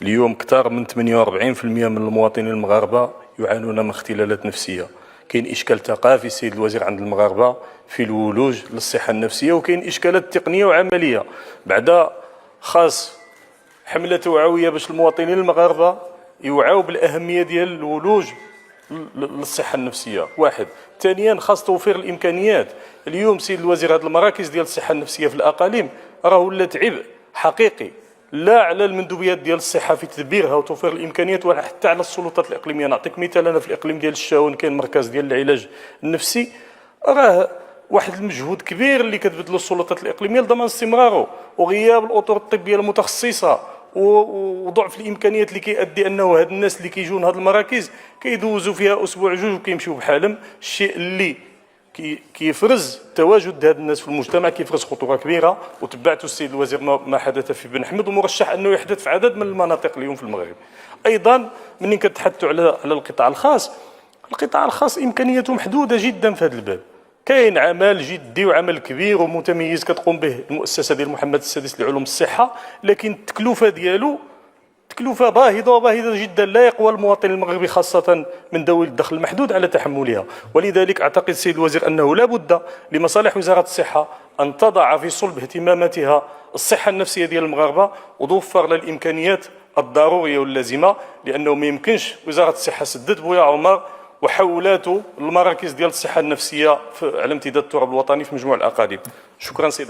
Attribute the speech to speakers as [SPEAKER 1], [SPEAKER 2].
[SPEAKER 1] اليوم أكثر من 48% من المواطنين المغاربة يعانون من اختلالات نفسية. كاين إشكال ثقافي السيد الوزير عند المغاربة في الولوج للصحة النفسية، وكاين إشكالات تقنية وعملية. بعد خاص حملة توعوية باش المواطنين المغاربة يوعوا بالأهمية ديال الولوج للصحة النفسية. واحد. ثانيا خاص توفير الإمكانيات. اليوم سيد الوزير هذه المراكز ديال الصحة النفسية في الأقاليم راه ولات عبء حقيقي، لا على المندوبيات ديال الصحة في تدبيرها وتوفير الإمكانيات، ولا حتى على السلطات الإقليمية. نعطيك مثال، أنا في الإقليم ديال الشاون كاين مركز ديال العلاج النفسي، راه واحد المجهود كبير اللي كتبذلو السلطات الإقليمية لضمان استمراره، وغياب الأطر الطبية المتخصصة وضعف الامكانيات اللي كيؤدي انه هاد الناس اللي كيجون هاد المراكز كيدوزوا فيها اسبوع جوج وكيمشيو بحالهم، الشيء اللي كيفرز تواجد هاد الناس في المجتمع كيفرز خطوره كبيره. وتبعت السيد الوزير ما حدث في بن حمد، ومرشح انه يحدث في عدد من المناطق اليوم في المغرب. ايضا ملي كتحدثوا على القطاع الخاص، القطاع الخاص امكانياته محدوده جدا في هذا الباب. كاين عمل جدي وعمل كبير ومتميز كتقوم به المؤسسه ديال محمد السادس لعلوم الصحه، لكن التكلفه ديالو تكلفه باهظه وباهظه جدا، لا يقوى المواطن المغربي خاصه من ذوي الدخل المحدود على تحملها. ولذلك اعتقد السيد الوزير انه لا بد لمصالح وزاره الصحه ان تضع في صلب اهتماماتها الصحه النفسيه ديال المغاربه وتوفر لها الامكانيات الضروريه واللازمه، لانه ما يمكنش وزاره الصحه سدد بويا عمر وحولاته المراكز ديال الصحه النفسيه على امتداد التراب الوطني في مجموع الاقاليم. شكرا سيدي.